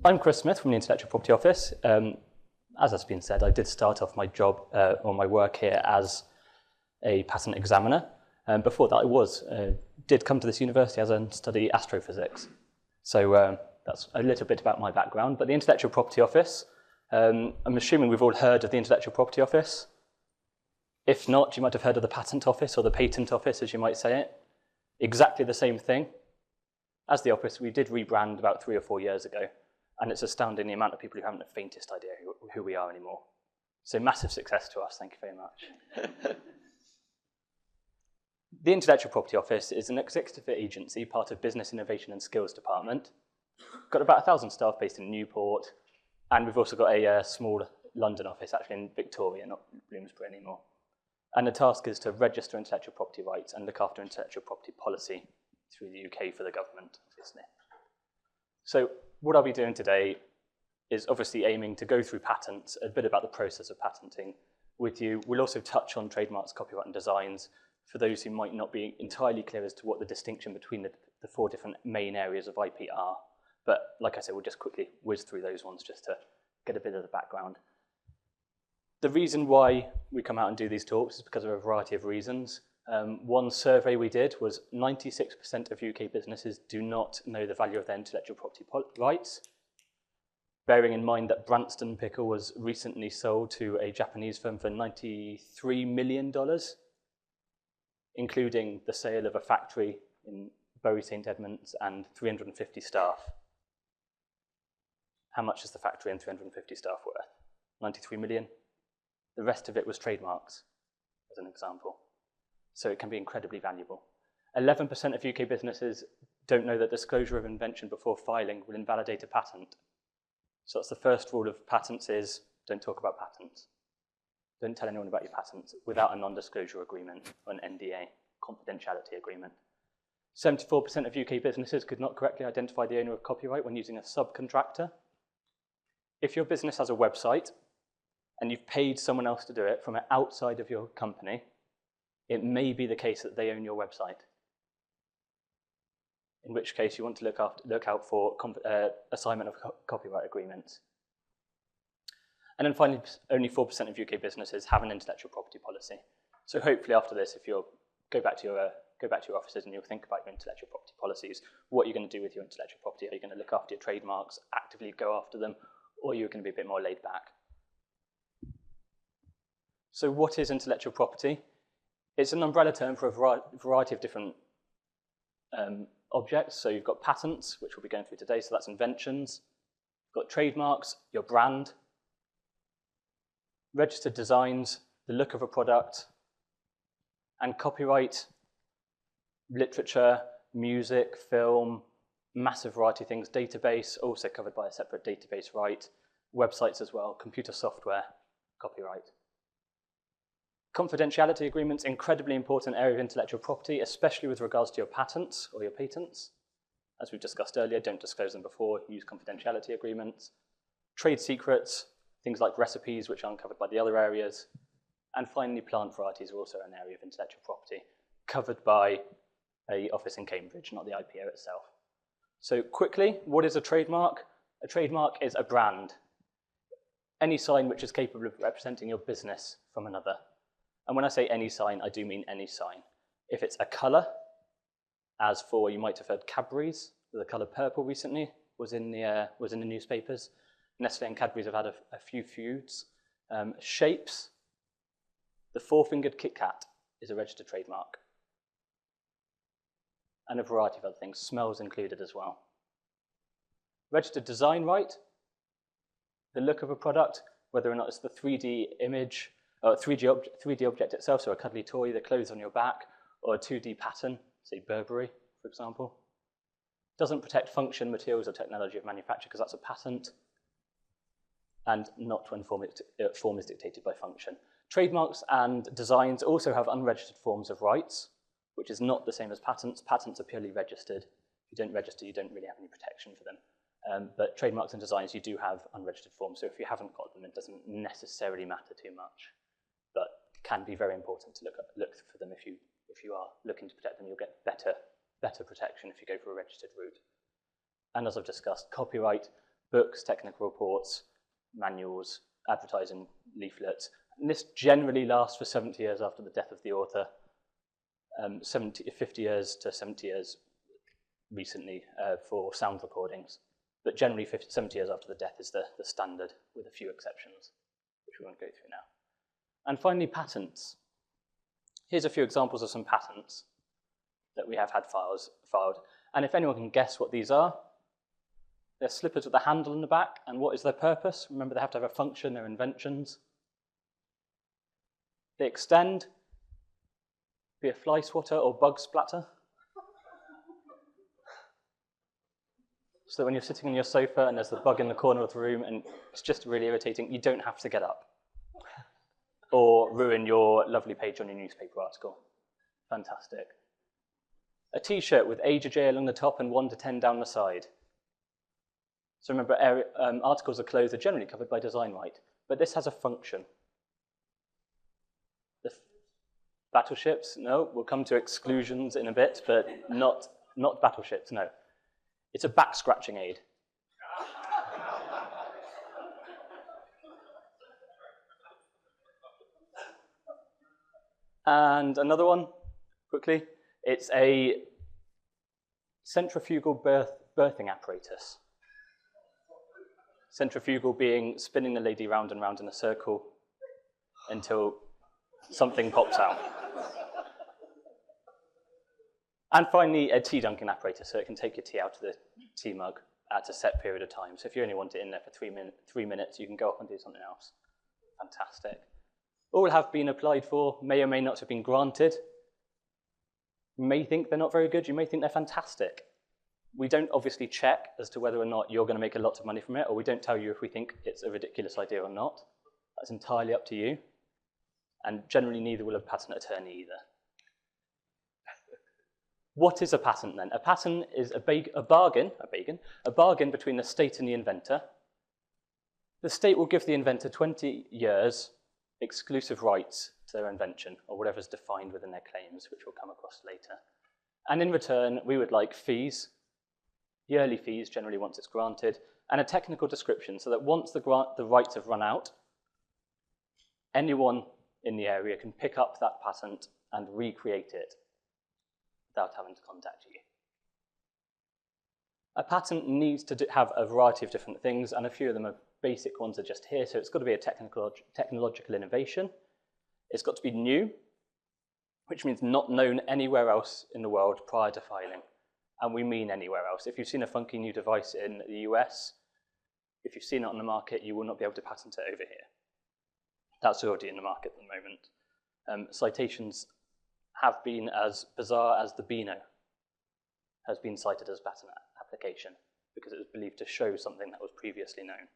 I'm Chris Smith from the Intellectual Property Office. As has been said, I did start off my job or my work here as a patent examiner. Before that, I did come to this university as a study astrophysics. So that's a little bit about my background. But the Intellectual Property Office, I'm assuming we've all heard of the Intellectual Property Office. If not, you might have heard of the Patent Office or the Patent Office, as you might say it. Exactly the same thing. As the office, we did rebrand about 3 or 4 years ago. And it's astounding the amount of people who haven't the faintest idea who we are anymore. So massive success to us, thank you very much. The Intellectual Property Office is an executive agency, part of Business Innovation and Skills Department. Got about 1,000 staff based in Newport, and we've also got a small London office, actually in Victoria, not Bloomsbury anymore. And the task is to register intellectual property rights and look after intellectual property policy through the UK for the government, obviously. So what I'll be doing today is obviously aiming to go through patents, a bit about the process of patenting with you. We'll also touch on trademarks, copyright and designs for those who might not be entirely clear as to what the distinction between the 4 different main areas of IP are. But like I said, we'll just quickly whiz through those ones just to get a bit of the background. The reason why we come out and do these talks is because of a variety of reasons. One survey we did was 96% of UK businesses do not know the value of their intellectual property rights, bearing in mind that Branston Pickle was recently sold to a Japanese firm for $93 million, including the sale of a factory in Bury St Edmunds and 350 staff. How much is the factory and 350 staff worth? 93 million. The rest of it was trademarks, as an example. So it can be incredibly valuable. 11% of UK businesses don't know that disclosure of invention before filing will invalidate a patent. So that's the first rule of patents is don't talk about patents. Don't tell anyone about your patents without a non-disclosure agreement or an NDA, confidentiality agreement. 74% of UK businesses could not correctly identify the owner of copyright when using a subcontractor. If your business has a website and you've paid someone else to do it from outside of your company, it may be the case that they own your website, in which case you want to look out for assignment of copyright agreements. And then finally, only 4% of UK businesses have an intellectual property policy. So hopefully after this, if you go back to your offices and you'll think about your intellectual property policies, what you're going to do with your intellectual property. Are you going to look after your trademarks, actively go after them, or you're going to be a bit more laid back? So what is intellectual property? It's an umbrella term for a variety of different objects. So you've got patents, which we'll be going through today, so that's inventions. You've got trademarks, your brand, registered designs, the look of a product, and copyright, literature, music, film, massive variety of things, database, also covered by a separate database right, websites as well, computer software, copyright. Confidentiality agreements, incredibly important area of intellectual property, especially with regards to your patents or your patents. As we've discussed earlier, don't disclose them before, use confidentiality agreements. Trade secrets, things like recipes, which aren't covered by the other areas. And finally, plant varieties are also an area of intellectual property, covered by an office in Cambridge, not the IPO itself. So quickly, what is a trademark? A trademark is a brand. Any sign which is capable of representing your business from another. And when I say any sign, I do mean any sign. If it's a colour, as for, you might have heard Cadbury's, the colour purple recently was in the newspapers. Nestle and Cadbury's have had a few feuds. Shapes, the 4-fingered Kit Kat is a registered trademark. And a variety of other things, smells included as well. Registered design right, the look of a product, whether or not it's the 3D image, 3D object itself, so a cuddly toy, the clothes on your back, or a 2D pattern, say Burberry, for example. Doesn't protect function, materials, or technology of manufacture because that's a patent, and not when form is dictated by function. Trademarks and designs also have unregistered forms of rights, which is not the same as patents. Patents are purely registered. If you don't register, you don't really have any protection for them. But trademarks and designs, you do have unregistered forms, so if you haven't got them, it doesn't necessarily matter too much. But it can be very important to look for them if you are looking to protect them. You'll get better protection if you go for a registered route. And as I've discussed, copyright, books, technical reports, manuals, advertising leaflets. And this generally lasts for 70 years after the death of the author, 50 years to 70 years recently for sound recordings. But generally 70 years after the death is the standard, with a few exceptions, which we won't go through now. And finally, patents. Here's a few examples of some patents that we have had filed. And if anyone can guess what these are, they're slippers with a handle in the back. And what is their purpose? Remember, they have to have a function, they're inventions. They extend, be a fly swatter or bug splatter. So that when you're sitting on your sofa and there's the bug in the corner of the room and it's just really irritating, you don't have to get up or ruin your lovely page on your newspaper article. Fantastic. A t-shirt with AJJ along the top and 1 to 10 down the side. So remember, articles of clothes are generally covered by design right, but this has a function. The battleships, no, we'll come to exclusions in a bit, but not battleships, no. It's a back scratching aid. And another one, quickly. It's a centrifugal birthing apparatus. Centrifugal being spinning the lady round and round in a circle until something pops out. And finally, a tea dunking apparatus, so it can take your tea out of the tea mug at a set period of time. So if you only want it in there for 3 minutes, you can go off and do something else. Fantastic. All have been applied for, may or may not have been granted. You may think they're not very good, you may think they're fantastic. We don't obviously check as to whether or not you're going to make a lot of money from it, or we don't tell you if we think it's a ridiculous idea or not. That's entirely up to you. And generally neither will a patent attorney either. What is a patent then? A patent is a bargain between the state and the inventor. The state will give the inventor 20 years exclusive rights to their invention, or whatever is defined within their claims, which we'll come across later. And in return, we would like fees, yearly fees generally once it's granted, and a technical description so that once the rights have run out, anyone in the area can pick up that patent and recreate it without having to contact you. A patent needs to have a variety of different things, and a few of them are basic ones are just here. So it's got to be a technological innovation. It's got to be new, which means not known anywhere else in the world prior to filing. And we mean anywhere else. If you've seen a funky new device in the US, if you've seen it on the market, you will not be able to patent it over here. That's already in the market at the moment. Citations have been as bizarre as the Beano has been cited as patent application because it was believed to show something that was previously known.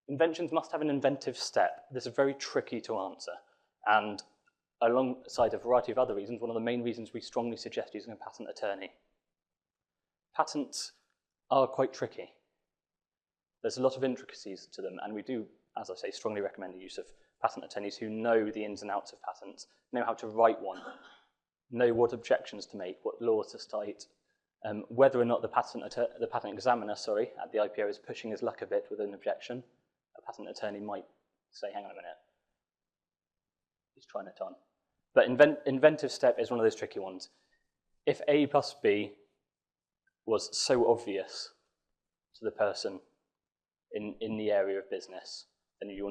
Inventions must have an inventive step. This is very tricky to answer. And alongside a variety of other reasons, one of the main reasons we strongly suggest using a patent attorney. Patents are quite tricky. There's a lot of intricacies to them, and we do, as I say, strongly recommend the use of patent attorneys who know the ins and outs of patents, know how to write one, know what objections to make, what laws to cite, whether or not the patent examiner, at the IPO is pushing his luck a bit with an objection. A patent attorney might say, hang on a minute, he's trying it on. But inventive step is one of those tricky ones. If A plus B was so obvious to the person in the area of business, then you will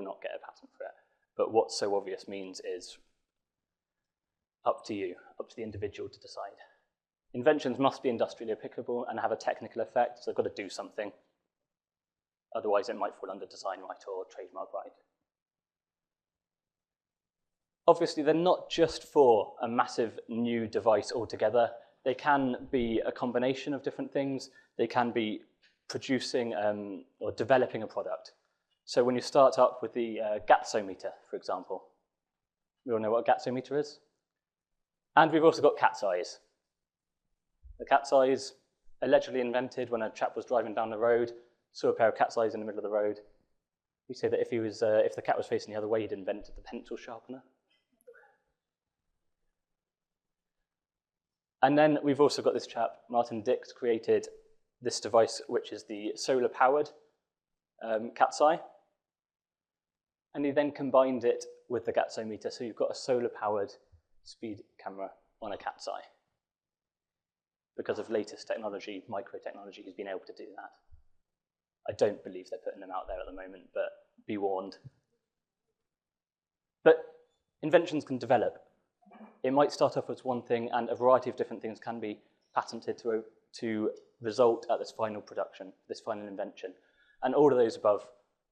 not get a patent for it. But what so obvious means is up to you, up to the individual to decide. Inventions must be industrially applicable and have a technical effect, so they've got to do something. Otherwise, it might fall under design right or trademark right. Obviously, they're not just for a massive new device altogether. They can be a combination of different things. They can be producing or developing a product. So when you start up with the gatsometer, for example, we all know what a gatsometer is. And we've also got cat's eyes. The cat's eyes, allegedly invented when a chap was driving down the road, saw a pair of cat's eyes in the middle of the road. We say that if the cat was facing the other way, he'd invented the pencil sharpener. And then we've also got this chap, Martin Dix, created this device, which is the solar-powered cat's eye. And he then combined it with the gatsometer, so you've got a solar-powered speed camera on a cat's eye. Because of latest technology, micro-technology, he's been able to do that. I don't believe they're putting them out there at the moment, but be warned. But inventions can develop. It might start off as one thing, and a variety of different things can be patented to result at this final production, this final invention. And all of those above,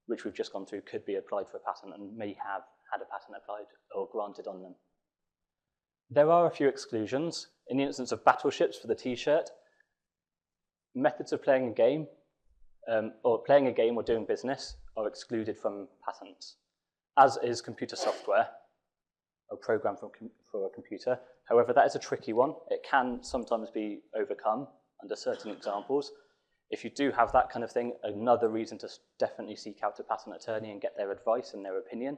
which we've just gone through, could be applied for a patent and may have had a patent applied or granted on them. There are a few exclusions. In the instance of battleships for the T-shirt, methods of playing a game, or doing business, are excluded from patents, as is computer software, a program for a computer. However, that is a tricky one. It can sometimes be overcome under certain examples. If you do have that kind of thing, another reason to definitely seek out a patent attorney and get their advice and their opinion.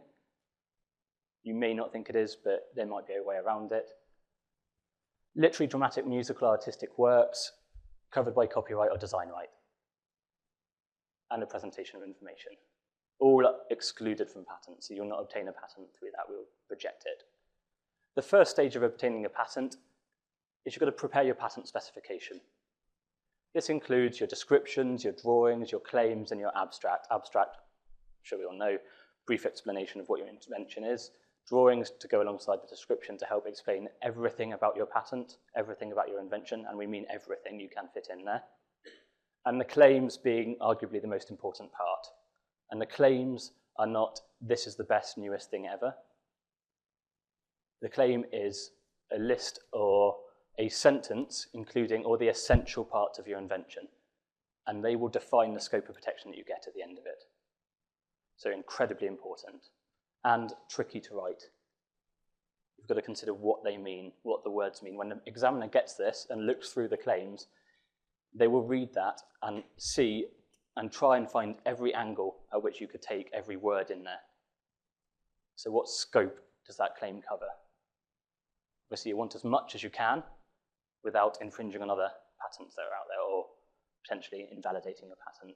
You may not think it is, but there might be a way around it. Literary, dramatic, musical, artistic works covered by copyright or design right. And a presentation of information. All excluded from patents, so you'll not obtain a patent through that, we'll reject it. The first stage of obtaining a patent is you've got to prepare your patent specification. This includes your descriptions, your drawings, your claims, and your abstract. Abstract, I'm sure we all know, brief explanation of what your invention is. Drawings to go alongside the description to help explain everything about your patent, everything about your invention, and we mean everything you can fit in there. And the claims being arguably the most important part. And the claims are not, this is the best, newest thing ever. The claim is a list or a sentence including all the essential parts of your invention. And they will define the scope of protection that you get at the end of it. So incredibly important and tricky to write. You've got to consider what they mean, what the words mean. When the examiner gets this and looks through the claims, they will read that and see and try and find every angle at which you could take every word in there. So what scope does that claim cover? Obviously, you want as much as you can without infringing on other patents that are out there or potentially invalidating your patent.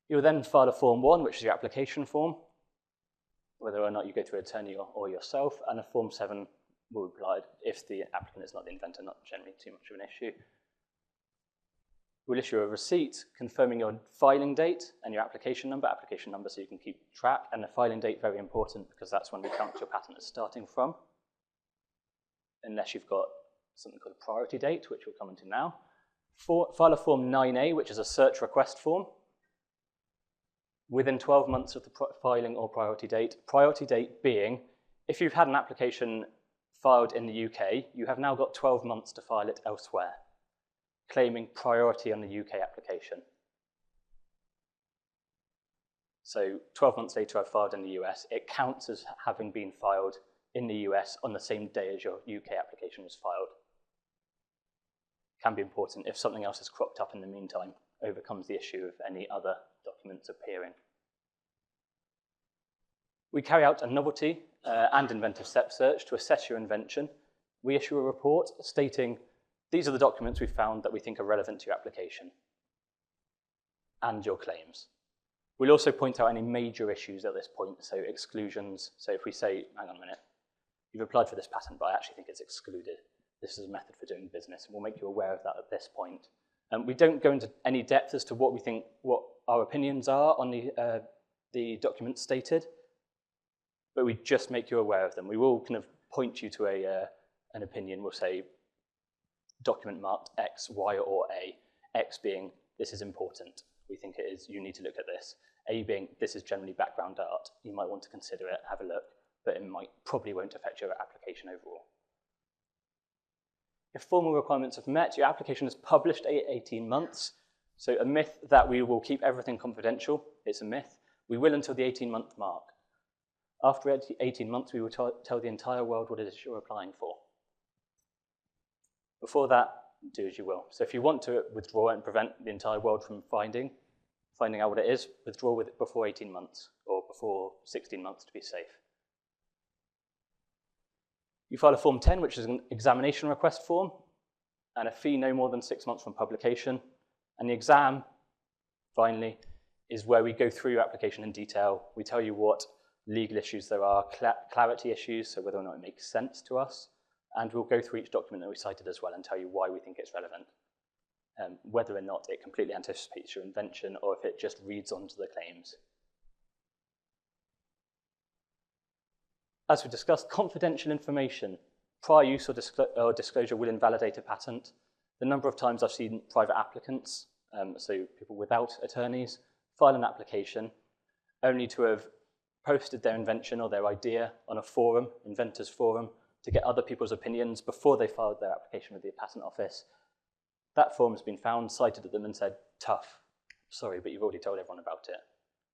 You'll then file a Form 1, which is your application form, whether or not you go through an attorney or yourself, and a Form 7 will be applied if the applicant is not the inventor, not generally too much of an issue. We'll issue a receipt confirming your filing date and your application number so you can keep track, and the filing date, very important, because that's when we count your patent as starting from, unless you've got something called a priority date, which we'll come into now. File a Form 9A, which is a search request form, within 12 months of the filing or priority date being, if you've had an application filed in the UK, you have now got 12 months to file it elsewhere, claiming priority on the UK application. So 12 months later, I've filed in the US. It counts as having been filed in the US on the same day as your UK application was filed. Can be important if something else has cropped up in the meantime, overcomes the issue of any other documents appearing. We carry out a novelty and inventive step search to assess your invention. We issue a report stating these are the documents we've found that we think are relevant to your application and your claims. We'll also point out any major issues at this point, so exclusions. So if we say, hang on a minute, you've applied for this patent, but I actually think it's excluded. This is a method for doing business, and we'll make you aware of that at this point. We don't go into any depth as to what our opinions are on the documents stated, but we just make you aware of them. We will kind of point you to an opinion. We'll say document marked X, Y, or A. X being, this is important. We think it is, you need to look at this. A being, this is generally background art. You might want to consider it, have a look, but it probably won't affect your application overall. If formal requirements have met, your application is published at 18 months. So a myth that we will keep everything confidential, it's a myth. We will until the 18-month mark. After 18 months, we will tell the entire world what it is you're applying for. Before that, do as you will. So if you want to withdraw and prevent the entire world from finding out what it is, withdraw before 18 months or before 16 months to be safe. You file a Form 10, which is an examination request form, and a fee no more than 6 months from publication. And the exam, finally, is where we go through your application in detail. We tell you what legal issues there are, clarity issues, so whether or not it makes sense to us, and we'll go through each document that we cited as well and tell you why we think it's relevant, whether or not it completely anticipates your invention or if it just reads onto the claims. As we discussed, confidential information, prior use or disclosure will invalidate a patent. The number of times I've seen private applicants, so people without attorneys, file an application only to have posted their invention or their idea on a forum, inventors forum, to get other people's opinions before they filed their application with the patent office. That forum's been found, cited at them and said, tough, sorry, but you've already told everyone about it.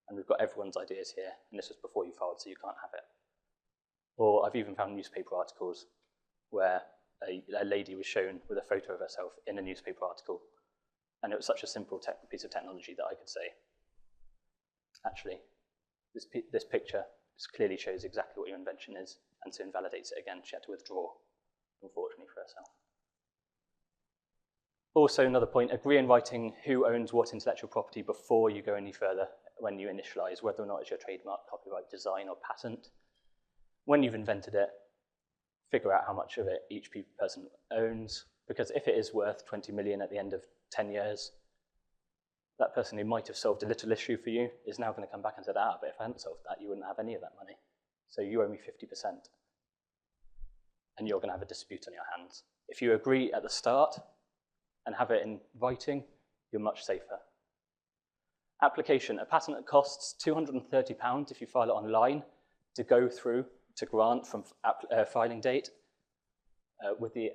And we've got everyone's ideas here, and this was before you filed, so you can't have it. Or I've even found newspaper articles where a lady was shown with a photo of herself in a newspaper article. And it was such a simple piece of technology that I could say, actually, this picture clearly shows exactly what your invention is, and so invalidates it again. She had to withdraw, unfortunately for herself. Also, another point, agree in writing who owns what intellectual property before you go any further when you initialize, whether or not it's your trademark, copyright, design, or patent. When you've invented it, figure out how much of it each person owns, because if it is worth 20 million at the end of 10 years, that person who might have solved a little issue for you is now going to come back and say, but if I hadn't solved that, you wouldn't have any of that money. So you owe me 50%. And you're going to have a dispute on your hands. If you agree at the start and have it in writing, you're much safer. Application, a patent that costs £230 if you file it online to go through to grant from filing date with the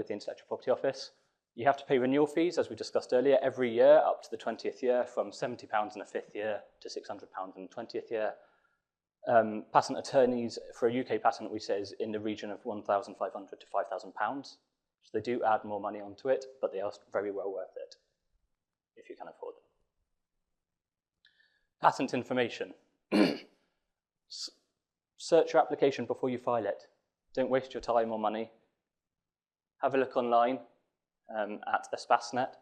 Intellectual Property Office. You have to pay renewal fees, as we discussed earlier, every year up to the 20th year, from £70 in the 5th year to £600 in the 20th year. Patent attorneys for a UK patent, we say, is in the region of £1,500 to £5,000. So they do add more money onto it, but they are very well worth it if you can afford them. Patent information. Search your application before you file it. Don't waste your time or money. Have a look online at Espasnet,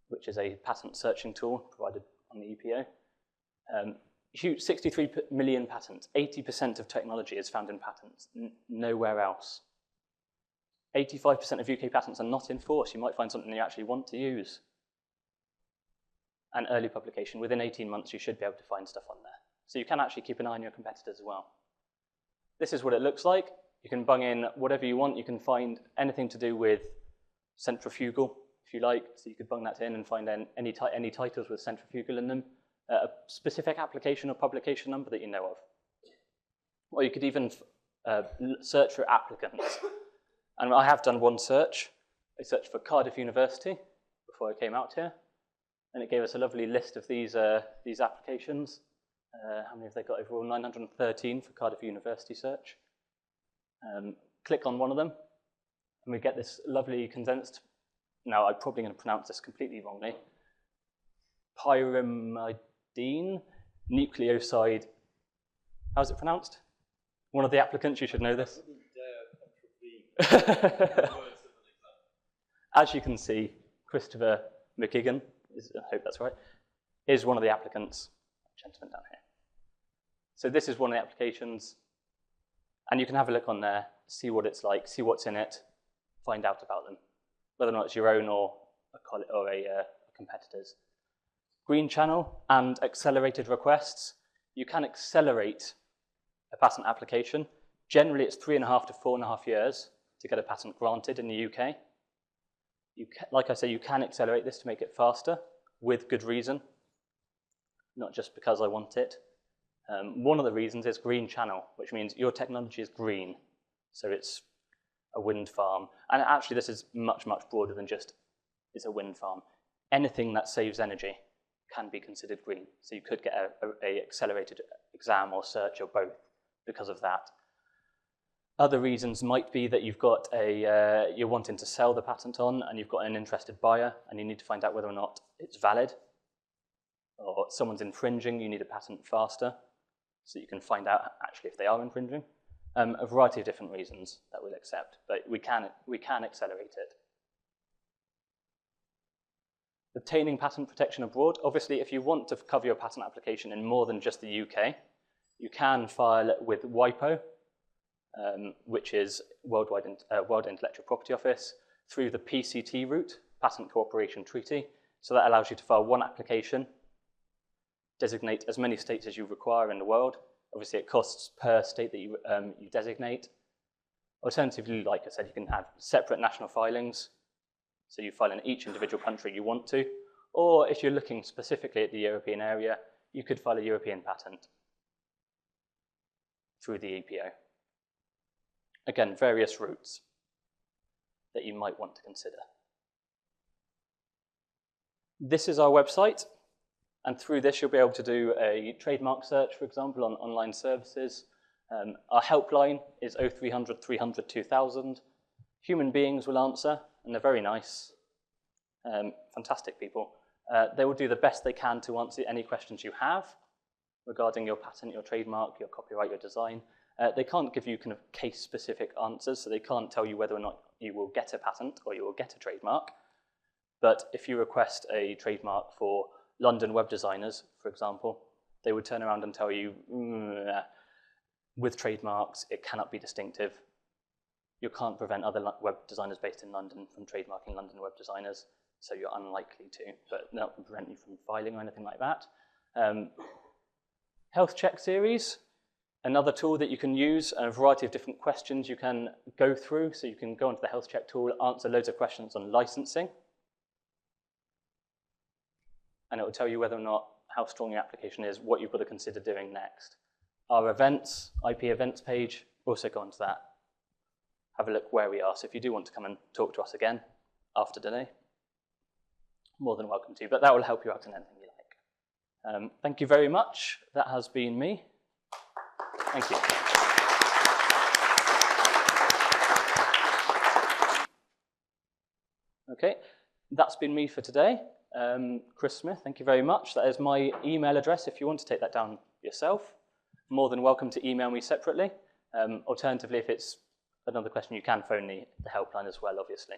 which is a patent searching tool provided on the EPO. Huge 63 million patents. 80% of technology is found in patents, nowhere else. 85% of UK patents are not in force. You might find something you actually want to use. And early publication, within 18 months, you should be able to find stuff on there. So you can actually keep an eye on your competitors as well. This is what it looks like. You can bung in whatever you want. You can find anything to do with centrifugal, if you like. So you could bung that in and find any titles with centrifugal in them. A specific application or publication number that you know of. Or you could even search for applicants. And I have done one search. I searched for Cardiff University before I came out here. And it gave us a lovely list of these applications. How many have they got overall? 913 for Cardiff University search. Click on one of them, and we get this lovely condensed, now I'm probably going to pronounce this completely wrongly, pyrimidine nucleoside, how's it pronounced? One of the applicants, you should know this. As you can see, Christopher McKigan, I hope that's right, is one of the applicants, gentleman down here. So this is one of the applications, and you can have a look on there, see what it's like, see what's in it, find out about them, whether or not it's your own or a competitor's. Green channel and accelerated requests. You can accelerate a patent application. Generally, it's 3.5 to 4.5 years to get a patent granted in the UK. Like I say, you can accelerate this to make it faster with good reason, not just because I want it. One of the reasons is green channel, which means your technology is green. So it's a wind farm. And actually, this is much, much broader than just it's a wind farm. Anything that saves energy can be considered green. So you could get a accelerated exam or search or both because of that. Other reasons might be that you've got you're wanting to sell the patent on and you've got an interested buyer and you need to find out whether or not it's valid, or someone's infringing, you need a patent faster so you can find out actually if they are infringing. A variety of different reasons that we'll accept, but we can accelerate it. Obtaining patent protection abroad. Obviously, if you want to cover your patent application in more than just the UK, you can file with WIPO, which is World Intellectual Property Office, through the PCT route, Patent Cooperation Treaty. So that allows you to file one application, designate as many states as you require in the world. Obviously, it costs per state that you designate. Alternatively, like I said, you can have separate national filings. So you file in each individual country you want to. Or if you're looking specifically at the European area, you could file a European patent through the IPO. Again, various routes that you might want to consider. This is our website. And through this, you'll be able to do a trademark search, for example, on online services. Our helpline is 0300 300 2000. Human beings will answer, and they're very nice, fantastic people. They will do the best they can to answer any questions you have regarding your patent, your trademark, your copyright, your design. They can't give you kind of case-specific answers, so they can't tell you whether or not you will get a patent or you will get a trademark. But if you request a trademark for London web designers, for example, they would turn around and tell you, with trademarks, it cannot be distinctive. You can't prevent other web designers based in London from trademarking London web designers, so you're unlikely to, but that will prevent you from filing or anything like that. Health check series, another tool that you can use, a variety of different questions you can go through, so you can go onto the health check tool, answer loads of questions on licensing, and it will tell you whether or not how strong your application is, what you've got to consider doing next. Our events, IP events page, also go onto that. Have a look where we are. So if you do want to come and talk to us again after today, more than welcome to, but that will help you out in anything you like. Thank you very much. That has been me. Thank you. Okay, that's been me for today. Chris Smith, thank you very much. That is my email address if you want to take that down yourself. More than welcome to email me separately. Alternatively, if it's another question, you can phone the helpline as well, obviously,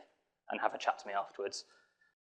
and have a chat to me afterwards.